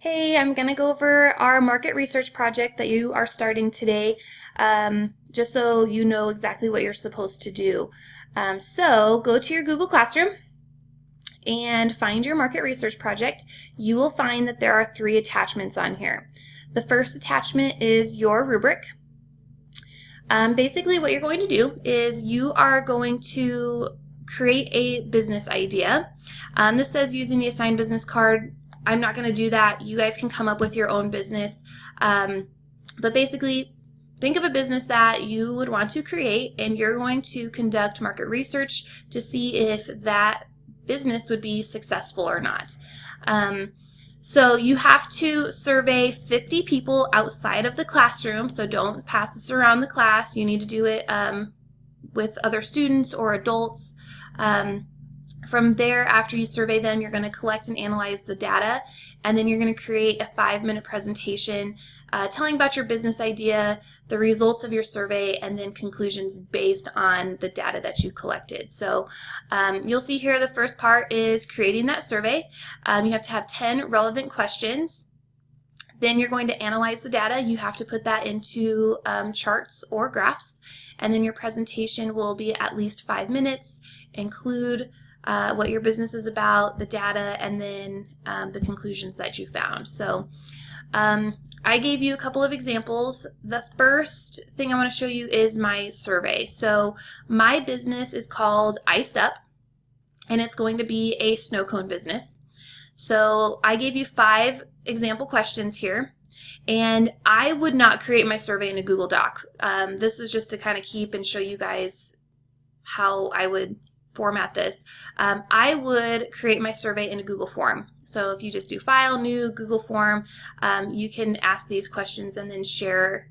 Hey, I'm going to go over our market research project that you are starting today, just so you know exactly what you're supposed to do. So go to your Google Classroom and find your market research project. You will find that there are three attachments on here. The first attachment is your rubric. Basically, what you're going to do is you are going to create a business idea. This says using the assigned business card. I'm not going to do that. You guys can come up with your own business. But basically, think of a business that you would want to create, and you're going to conduct market research to see if that business would be successful or not. So you have to survey 50 people outside of the classroom, so don't pass this around the class. You need to do it with other students or adults. From there, after you survey them, you're going to collect and analyze the data, and then you're going to create a 5-minute presentation telling about your business idea, the results of your survey, and then conclusions based on the data that you collected. So you'll see here the first part is creating that survey. You have to have 10 relevant questions. Then you're going to analyze the data. You have to put that into charts or graphs, and then your presentation will be at least 5 minutes, include what your business is about, the data, and then the conclusions that you found. So I gave you a couple of examples. The first thing I want to show you is my survey. So my business is called Iced Up, and it's going to be a snow cone business. So I gave you 5 example questions here, and I would not create my survey in a Google Doc. This was just to kind of keep and show you guys how I would format this. I would create my survey in a Google form. So if you just do File, New, Google Form, you can ask these questions and then share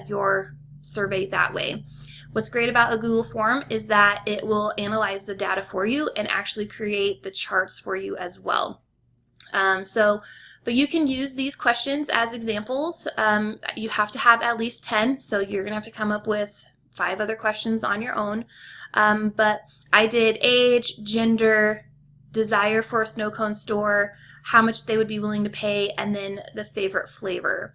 your survey that way. What's great about a Google form is that it will analyze the data for you and actually create the charts for you as well. But you can use these questions as examples. You have to have at least 10, so you're going to have to come up with 5 other questions on your own. But I did age, gender, desire for a snow cone store, how much they would be willing to pay, and then the favorite flavor.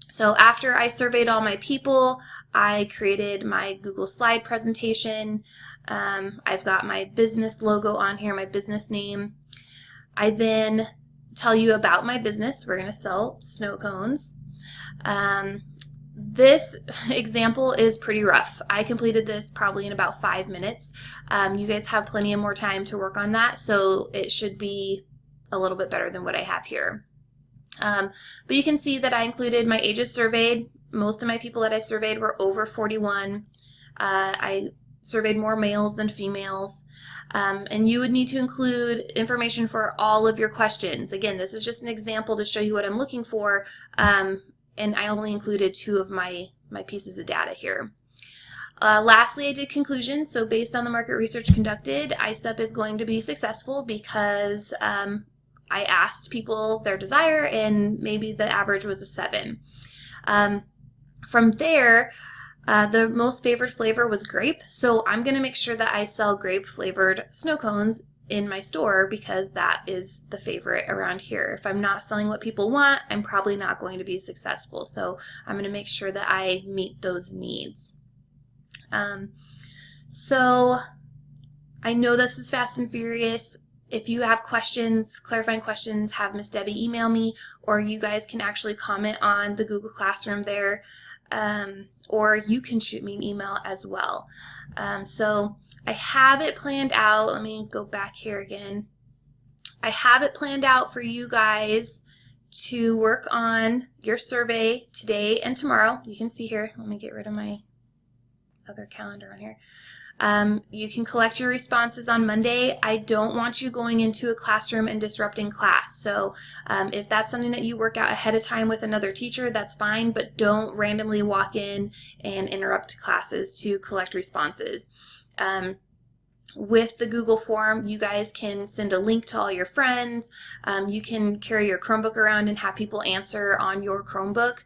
So after I surveyed all my people, I created my Google slide presentation. I've got my business logo on here, my business name. I then tell you about my business. We're going to sell snow cones. This example is pretty rough. I completed this probably in about 5 minutes. You guys have plenty of more time to work on that, so it should be a little bit better than what I have here. But you can see that I included my ages surveyed. Most of my people that I surveyed were over 41. I surveyed more males than females. And you would need to include information for all of your questions. Again, this is just an example to show you what I'm looking for. And I only included 2 of my pieces of data here. Lastly, I did conclusions. So based on the market research conducted, Iced Up is going to be successful because I asked people their desire, and maybe the average was a 7. From there, the most favored flavor was grape. So I'm going to make sure that I sell grape flavored snow cones in my store because that is the favorite around here. If I'm not selling what people want, I'm probably not going to be successful. So I'm going to make sure that I meet those needs. So I know this is fast and furious. If you have questions, clarifying questions, have Miss Debbie email me, or you guys can actually comment on the Google Classroom there, or you can shoot me an email as well. So I have it planned out. Let me go back here again. I have it planned out for you guys to work on your survey today and tomorrow. You can see here, let me get rid of my other calendar on here. You can collect your responses on Monday. I don't want you going into a classroom and disrupting class. So if that's something that you work out ahead of time with another teacher, that's fine, but don't randomly walk in and interrupt classes to collect responses. With the Google form, you guys can send a link to all your friends. You can carry your Chromebook around and have people answer on your Chromebook.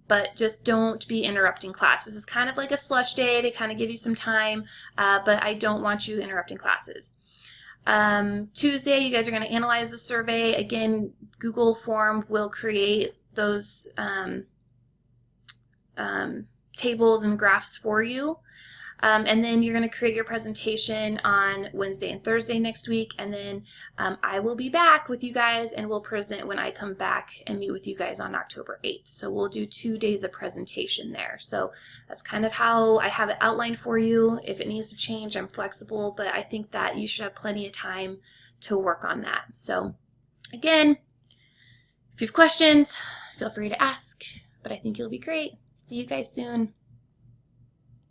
But just don't be interrupting class. This is kind of like a slush day to kind of give you some time, but I don't want you interrupting classes. Tuesday, you guys are going to analyze the survey. Again, Google form will create those tables and graphs for you. And then you're going to create your presentation on Wednesday and Thursday next week. And then I will be back with you guys and we'll present when I come back and meet with you guys on October 8th. So we'll do 2 days of presentation there. So that's kind of how I have it outlined for you. If it needs to change, I'm flexible, but I think that you should have plenty of time to work on that. So again, if you have questions, feel free to ask, but I think you'll be great. See you guys soon.